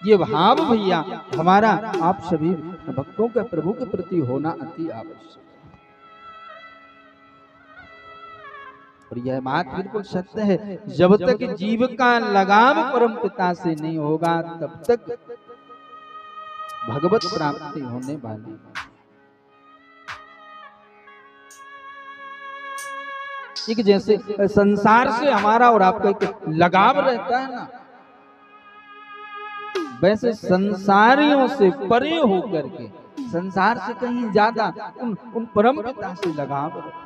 ये भाव भैया हमारा आप सभी भक्तों के प्रभु के प्रति होना अति आवश्यक। और यह बात बिल्कुल सत्य है, जब तक जीव का लगाव परम पिता से नहीं होगा तब तक भगवत प्राप्ति होने वाली। एक जैसे संसार से हमारा और आपका एक लगाव रहता है ना, वैसे संसारियों से परे होकर के संसार से कहीं ज्यादा उन परम पिता से लगाव रखो।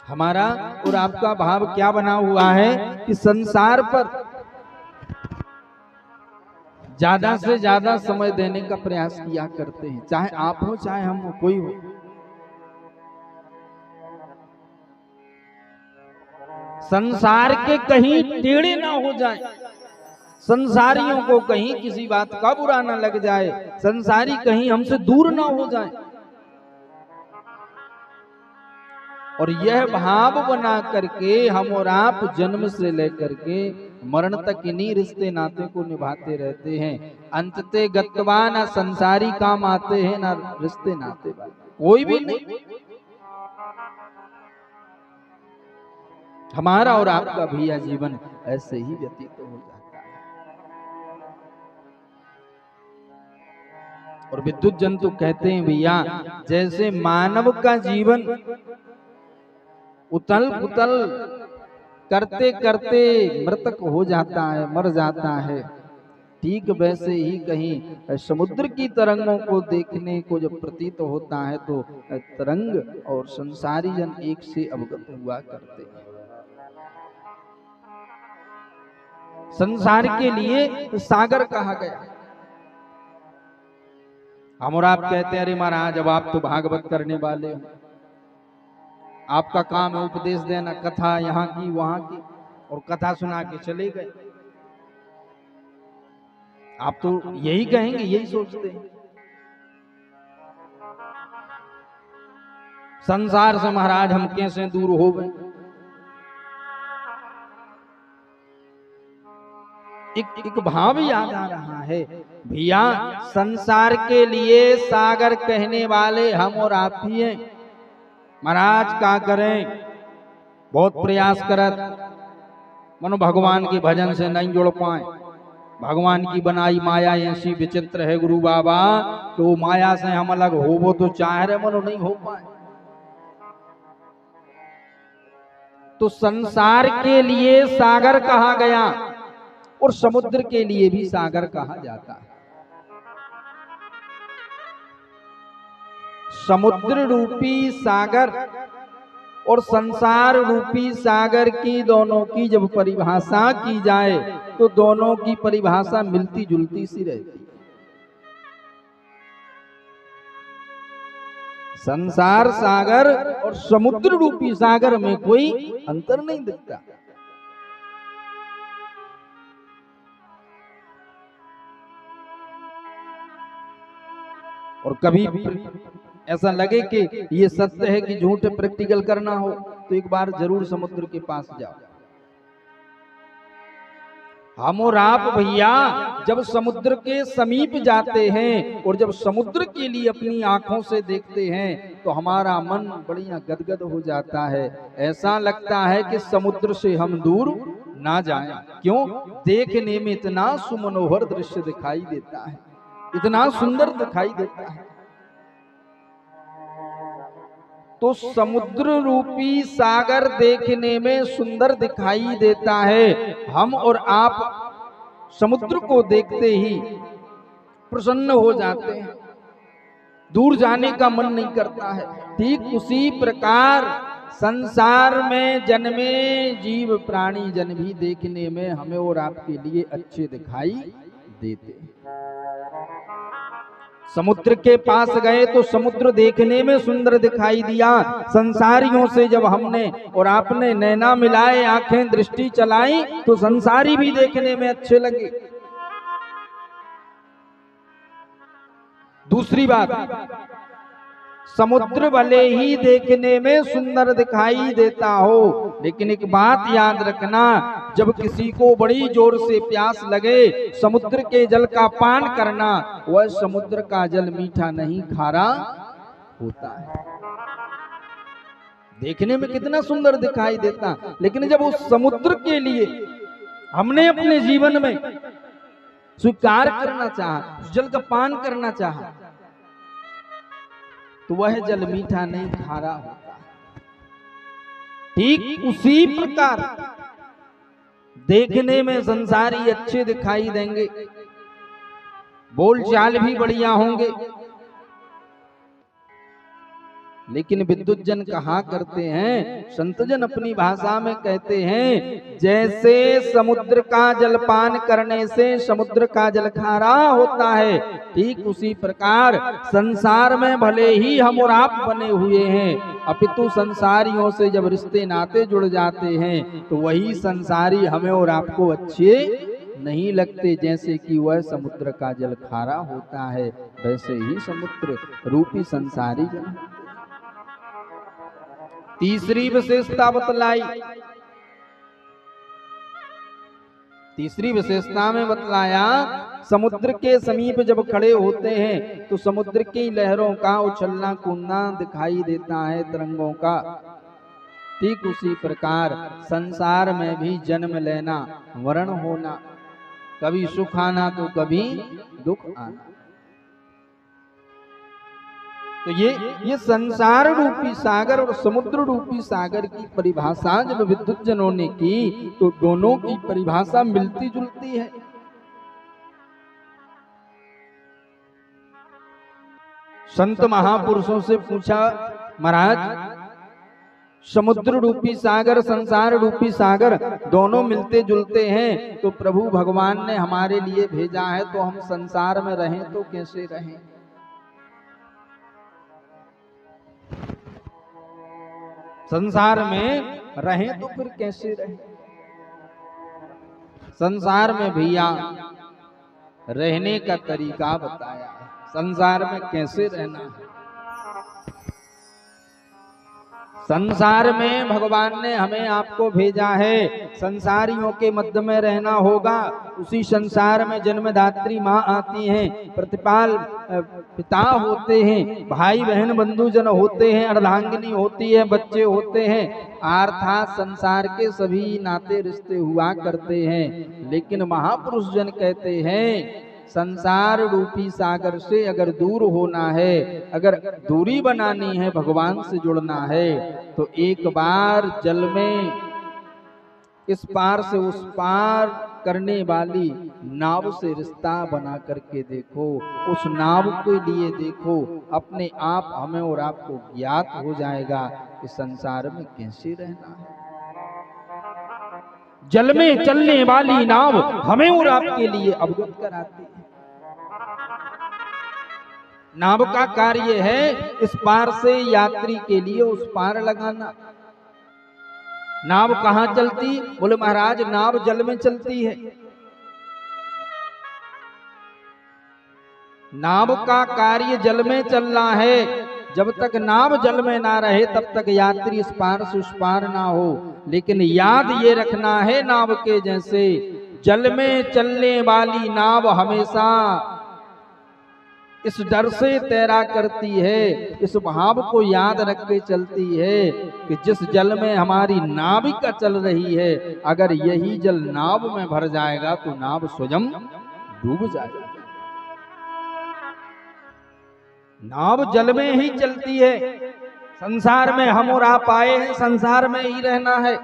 हमारा और आपका भाव क्या बना हुआ है कि संसार पर ज्यादा से ज्यादा समय देने का प्रयास किया करते हैं, चाहे आप हो चाहे हम हो, कोई हो। संसार के कहीं टेढ़े ना हो जाए, संसारियों को कहीं किसी बात का बुरा ना लग जाए, संसारी कहीं हमसे दूर ना हो जाए। और यह भाव बना करके हम और आप जन्म से लेकर के मरण तक इन्हीं रिश्ते नाते को निभाते रहते हैं। अंतते गत्वा ना संसारी काम आते हैं ना रिश्ते नाते वाले, कोई भी नहीं। हमारा और आपका भैया जीवन ऐसे ही व्यतीत हो जाता है। और विद्युत जंतु कहते हैं भैया, जैसे मानव का जीवन उथल पुथल करते करते मृतक हो जाता है, मर जाता है, ठीक वैसे ही कहीं समुद्र की तरंगों को देखने को जब प्रतीत होता है तो तरंग और संसारी जन एक से अवगत हुआ करते हैं। संसार के लिए सागर कहा गया। हम और आप कहते हैं अरे महाराज अब आप तो भागवत करने वाले हो, आपका काम है उपदेश देना, कथा यहाँ की वहां की, और कथा सुना के चले गए। आप तो यही कहेंगे, यही सोचते हैं। संसार से महाराज हम कैसे दूर हो गए। एक भाव याद आ रहा है भैया, संसार के लिए सागर कहने वाले हम और आप ही हैं। महाराज क्या करें, बहुत प्रयास करत मनो भगवान के भजन से नहीं जुड़ पाए। भगवान की बनाई माया ऐसी विचित्र है गुरु बाबा, तो माया से हम अलग हो वो तो चाह रहे मनो नहीं हो पाए। तो संसार के लिए सागर कहा गया और समुद्र के लिए भी सागर कहा जाता है। समुद्र रूपी सागर और संसार रूपी सागर की दोनों की जब परिभाषा की जाए तो दोनों की परिभाषा मिलती जुलती सी रहती है। संसार सागर और समुद्र रूपी सागर में कोई अंतर नहीं दिखता। और कभी ऐसा लगे कि ये सत्य है कि झूठ प्रैक्टिकल करना हो तो एक बार जरूर समुद्र के पास जाओ। हम और आप भैया जब समुद्र के समीप जाते हैं और जब समुद्र के लिए अपनी आंखों से देखते हैं तो हमारा मन बढ़िया गदगद हो जाता है। ऐसा लगता है कि समुद्र से हम दूर ना जाएं। क्यों? देखने में इतना सुमनोहर दृश्य दिखाई देता है, इतना सुंदर दिखाई देता है। तो समुद्र रूपी सागर देखने में सुंदर दिखाई देता है। हम और आप समुद्र को देखते ही प्रसन्न हो जाते हैं, दूर जाने का मन नहीं करता है। ठीक उसी प्रकार संसार में जन्मे जीव प्राणी जन भी देखने में हमें और आपके लिए अच्छे दिखाई देते हैं। समुद्र के पास गए तो समुद्र देखने में सुंदर दिखाई दिया। संसारियों से जब हमने और आपने नैना मिलाए, आंखें दृष्टि चलाई तो संसारी भी देखने में अच्छे लगे। दूसरी बात, समुद्र भले ही देखने में सुंदर दिखाई देता हो, लेकिन एक बात याद रखना, जब किसी को बड़ी जोर से प्यास लगे समुद्र के जल का पान करना, वह समुद्र का जल मीठा नहीं खारा होता है। देखने में कितना सुंदर दिखाई देता, लेकिन जब उस समुद्र के लिए हमने अपने जीवन में स्वीकार करना चाहा, जल का पान करना चाहा, तो वह जल मीठा नहीं खारा होता। ठीक उसी प्रकार देखने में संसारी अच्छे दिखाई देंगे, बोलचाल भी बढ़िया होंगे, लेकिन विद्युत जन कहा करते हैं, संत जन अपनी भाषा में कहते हैं, जैसे समुद्र का जलपान करने से समुद्र का जल खारा होता है, ठीक उसी प्रकार संसार में भले ही हम और आप बने हुए हैं, अपितु संसारियों से जब रिश्ते नाते जुड़ जाते हैं तो वही संसारी हमें और आपको अच्छे नहीं लगते। जैसे कि वह समुद्र का जल खारा होता है, वैसे ही समुद्र रूपी संसारी जन। तीसरी विशेषता बतलाई, तीसरी विशेषता में बतलाया, समुद्र के समीप जब खड़े होते हैं तो समुद्र की लहरों का उछलना कूदना दिखाई देता है, तरंगों का। ठीक उसी प्रकार संसार में भी जन्म लेना, मरण होना, कभी सुख आना तो कभी दुख आना, तो ये संसार रूपी सागर और समुद्र रूपी सागर की परिभाषा जब विद्युत जनों ने की तो दोनों की परिभाषा मिलती जुलती है। संत महापुरुषों से पूछा, महाराज समुद्र रूपी सागर संसार रूपी सागर दोनों मिलते जुलते हैं, तो प्रभु भगवान ने हमारे लिए भेजा है, तो हम संसार में रहें तो कैसे रहें? संसार में रहें तो फिर कैसे रहें? संसार में भैया रहने का तरीका बताया है, संसार में कैसे रहना है। संसार में भगवान ने हमें आपको भेजा है, संसारियों के मध्य में रहना होगा। उसी संसार में जन्मदात्री माँ आती हैं, प्रतिपाल पिता होते हैं, भाई बहन बंधुजन होते हैं, अर्धांगिनी होती है, बच्चे होते हैं, अर्थात संसार के सभी नाते रिश्ते हुआ करते हैं। लेकिन महापुरुष जन कहते हैं, संसार रूपी सागर से अगर दूर होना है, अगर दूरी बनानी है, भगवान से जुड़ना है, तो एक बार जल में इस पार से उस पार करने वाली नाव से रिश्ता बना करके देखो, उस नाव के लिए देखो, अपने आप हमें और आपको ज्ञात हो जाएगा कि संसार में कैसे रहना है। जल में चलने वाली नाव हमें और आपके लिए अवगत कराती है। नाव का कार्य है इस पार से यात्री के लिए उस पार लगाना। नाव कहाँ चलती? बोले महाराज नाव जल में चलती है। नाव का कार्य जल में चलना है। जब तक नाव जल में ना रहे तब तक यात्री इस पार से उस पार ना हो। लेकिन याद ये रखना है, नाव के जैसे जल में चलने वाली नाव हमेशा इस डर से तैरा करती है, इस भाव को याद रख के चलती है कि जिस जल में हमारी नाविका चल रही है, अगर यही जल नाव में भर जाएगा तो नाव स्वयं डूब जाएगी। नाव जल में ही चलती है। संसार में हम और आप आए हैं, संसार में ही रहना है,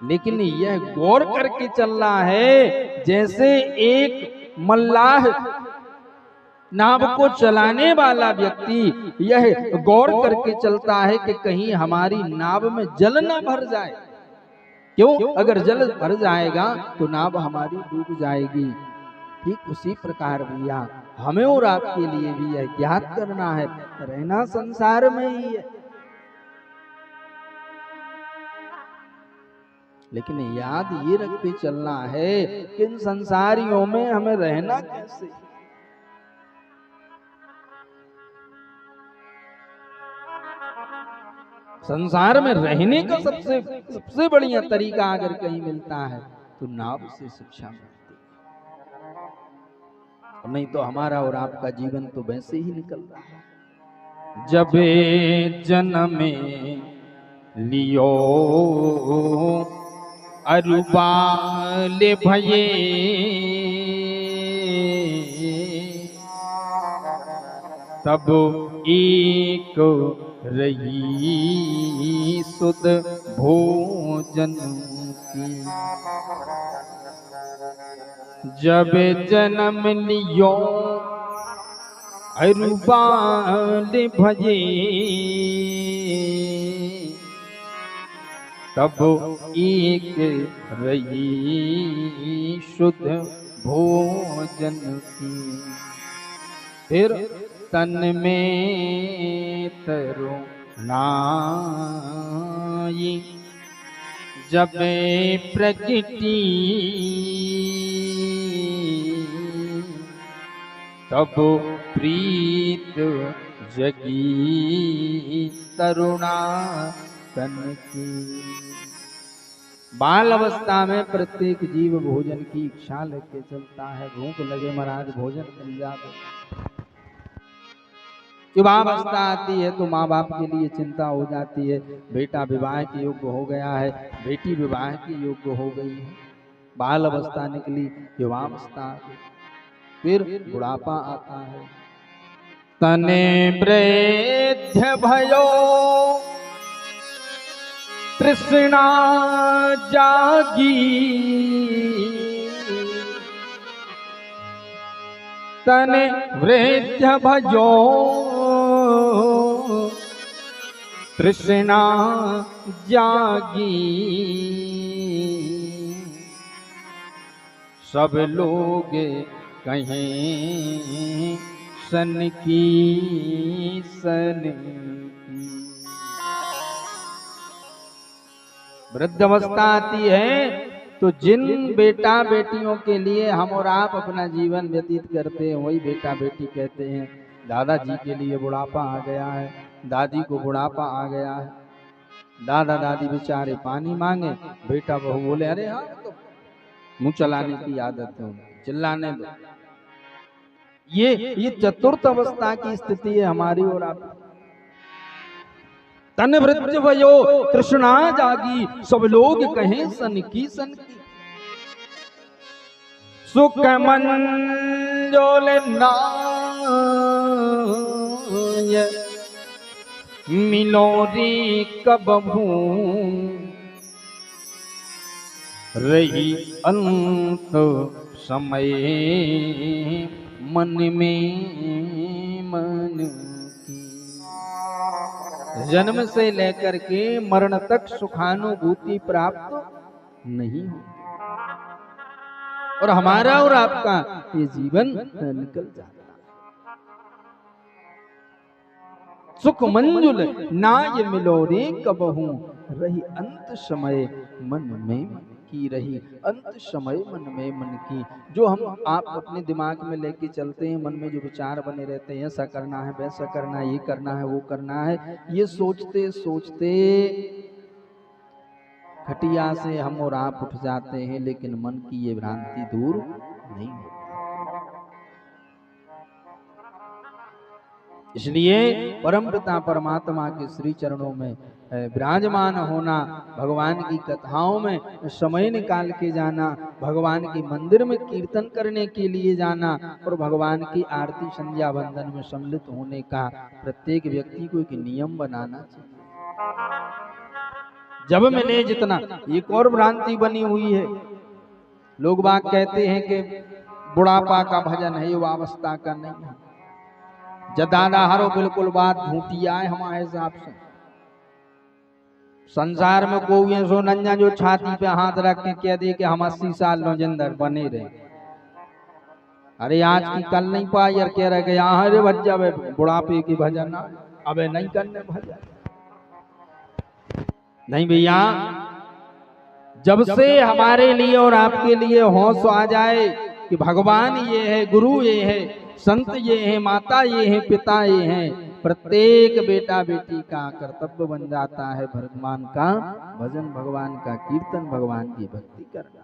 लेकिन यह गौर करके चलना है, जैसे एक मल्लाह नाव को चलाने वाला व्यक्ति यह गौर करके चलता है कि कहीं हमारी नाव में जल न भर जाए। क्यों? अगर जल भर जाएगा तो नाव हमारी डूब जाएगी। ठीक उसी प्रकार भैया हमें और आपके लिए भी यह ज्ञात करना है, रहना संसार में ही है, लेकिन याद ये रख के चलना है कि इन संसारियों में हमें रहना कैसे। संसार में रहने का सबसे बढ़िया तरीका अगर कहीं मिलता है तो नाव से शिक्षा मिलती है, नहीं तो हमारा और आपका जीवन तो वैसे ही निकल रहा है। जब जन्म लियो अरुबाल भये, तब एक रही सुध भोजन की। जब जन्म लियो अरुबाल भये, तब एक रही शुद्ध भोजन की। फिर तन में तरुणाई जब प्रकटी, तब प्रीत जगी तरुणा तन की। बाल अवस्था में प्रत्येक जीव भोजन की इच्छा लेके चलता है। भूख लगे महाराज भोजन मिल जाए। युवावस्था आती है तो माँ बाप के लिए चिंता हो जाती है, बेटा विवाह के योग्य हो गया है, बेटी विवाह के योग्य हो गई है। बाल अवस्था निकली, युवावस्था आ गई, फिर बुढ़ापा आता है। तने वृद्ध भयो तृष्णा जागी, तने वृद्ध भयो तृष्णा जागी। सब लोग कहें सन की सन की। वृद्धावस्था आती है तो जिन बेटा बेटियों के लिए हम और आप अपना जीवन व्यतीत करते हैं वही बेटा बेटी कहते हैं। दादाजी के लिए बुढ़ापा आ गया है, दादी को बुढ़ापा आ गया है, दादा दादी बेचारे पानी मांगे, बेटा बहू बोले अरे हाँ तो मुंह चलाने की आदत है, चिल्लाने दो। ये चतुर्थ अवस्था की स्थिति है हमारी और आपकी। तन वृद्ध भयो तृष्णा जागी, सब लोग कहें सन की सन की। सुख मंजोल नाय मिलो रे कबहू, रही अंत समय मन में मन की। जन्म से लेकर के मरण तक सुखानुभूति प्राप्त नहीं हो और हमारा और आपका ये जीवन निकल जाता। सुख मंजुल ना ये मिलो रे कबहू, रही अंत समय मन में मन की। रही अंत समय मन में मन की। जो हम आप अपने दिमाग में लेके चलते हैं, मन में जो विचार बने रहते हैं, ऐसा करना है वैसा करना है, ये करना है वो करना है, ये सोचते सोचते खटिया से हम और आप उठ जाते हैं, लेकिन मन की ये भ्रांति दूर नहीं होती। इसलिए परमपिता परमात्मा के श्री चरणों में विराजमान होना, भगवान की कथाओं में समय निकाल के जाना, भगवान के मंदिर में कीर्तन करने के लिए जाना और भगवान की आरती संध्या वंदन में सम्मिलित होने का प्रत्येक व्यक्ति को एक नियम बनाना चाहिए। जब मिले जितना। एक और भ्रांति बनी हुई है, लोग बात कहते हैं कि बुढ़ापा का भजन है, युवावस्था का नहीं है। जदादा हरो बिल्कुल बात झूठी आए हमारे हिसाब से। संसार में कोई सो नंजा जो छाती पे हाथ रख के कह दे कि हम 80 साल नौजंदर बने रहे। अरे आज की कल नहीं पाई यार, कह रहे यहाँ रे बच्चा बुढ़ापे की भजन, अबे नहीं करने भजन। नहीं भैया, जब से हमारे लिए और आपके लिए होश आ जाए कि भगवान ये है, गुरु ये है, संत ये है, माता ये है, पिता ये है, प्रत्येक बेटा बेटी का कर्तव्य बन जाता है भगवान का भजन, भगवान का कीर्तन, भगवान की भक्ति करना।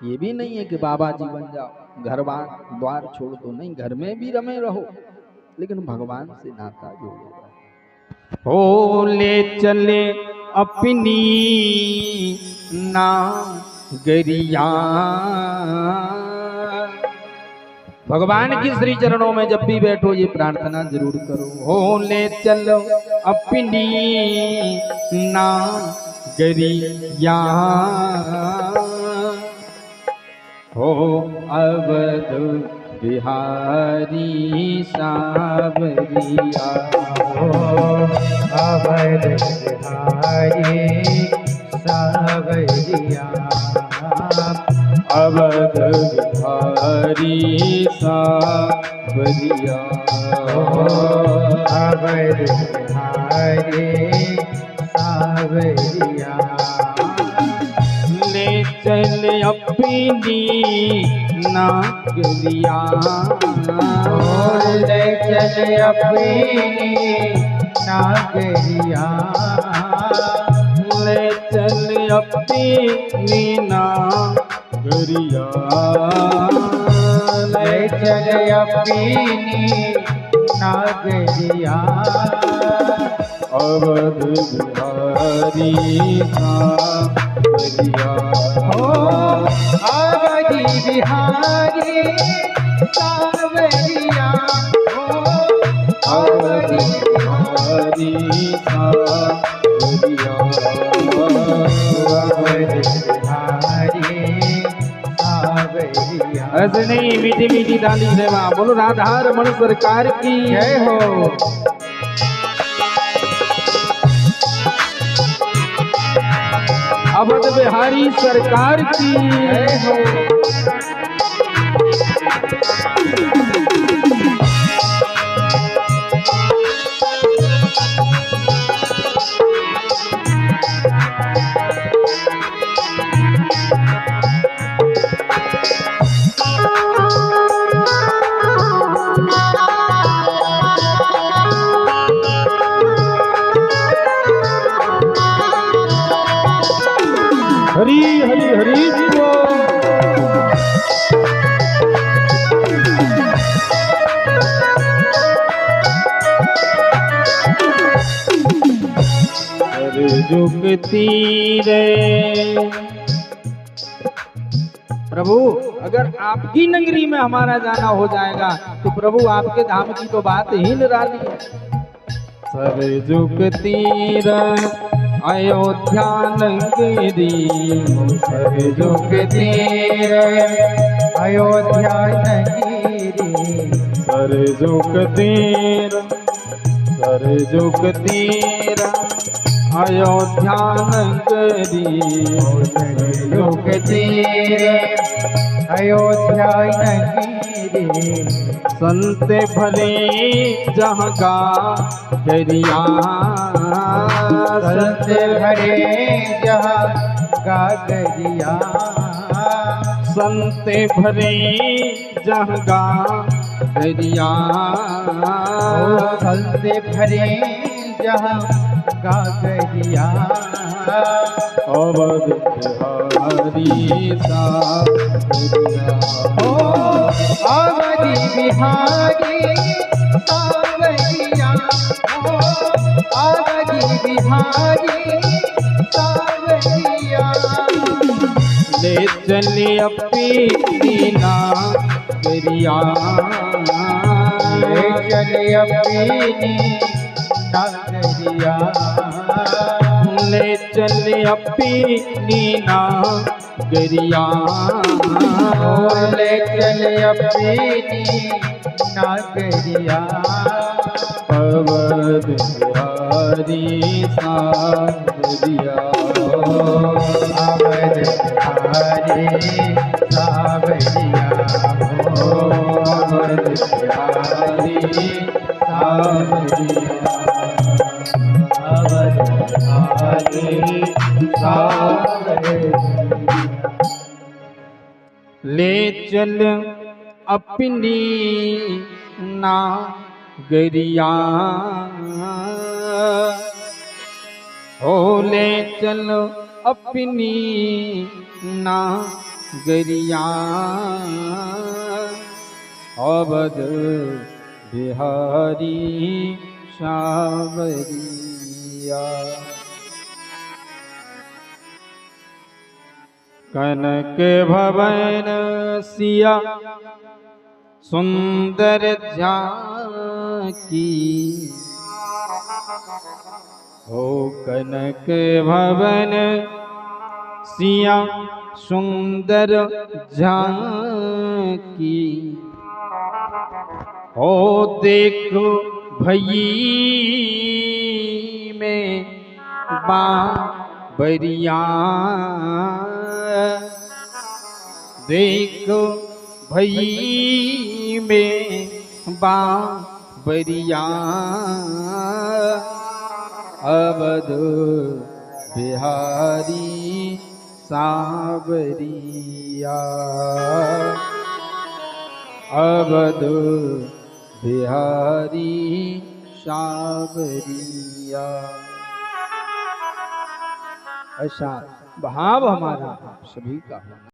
ये भी नहीं है कि बाबा जी बन जाओ, घर द्वार छोड़ दो, नहीं, घर में भी रमे रहो लेकिन भगवान से नाता जोड़े रहो। हो ले चले अपनी नागरिया, भगवान की श्री चरणों में जब भी बैठो ये प्रार्थना जरूर करो। हो ले चलो अपनी नागरिया, हो अवध बिहारी सावरिया, हो अवध बिहारी सावरिया, अवध बिहारी सावरिया, हो अवध बिहारी सावरिया। ले चल अपनी नागरिया, ले चल अपनी नागरिया, ले चल अपनी नागरिया, ले चल अपनी नागरिया, अवध बिहारी सावरिया, हो अवध बिहारी सावरिया, हो अवध बिहारी सावरिया, अवध बिहारी सावरिया। ऐसे नहीं, मीठी मीठी डाली सेवा, बोलो राधा रमण सरकार की जय हो। अवध बिहारी सरकार की जय हो। हरी हरी हरी जुगती रे। प्रभु अगर आपकी नगरी में हमारा जाना हो जाएगा तो प्रभु आपके धाम की तो बात ही निराली है। सर जुगती रे अयोध्या नगरी, सर जुगती रे अयोध्या नगरी, सर जुगती रे, सर जुगती रे अयोध्या नगरी, सर जुगती रे अयोध्या नगरी, संत भले जहाँ का दरिया, संत भरे जहाँ गागरिया, संत भरे जहाँ का दरिया, संत भरे जहाँ गागरिया, अवध बिहारी सावरिया, हो अवध बिहारी सावरिया, हो अवध बिहारी सावरिया। ले चले अपनी नागरिया, ले चले अपनी नागरिया, ले चले अपनी नागरिया, ले चले अपनी नागरिया, अवध बिहारी सावरिया, अवध बिहारी सावरिया, हो अवध बिहारी सावरिया, अवध बिहारी सावरिया। ले चल अपनी नागरिया, गरिया हो ले चलो अपनी नागरिया अवध बिहारी सावरिया। कनक भवन सिया सुंदर झांकी हो कनक भवन सिया सुंदर झांकी हो देखो भई में बाबरिया देखो भई में बाबरिया अवध बिहारी सावरिया अवध बिहारी सावरिया। ऐसा भाव हमारा आप सभी का होना।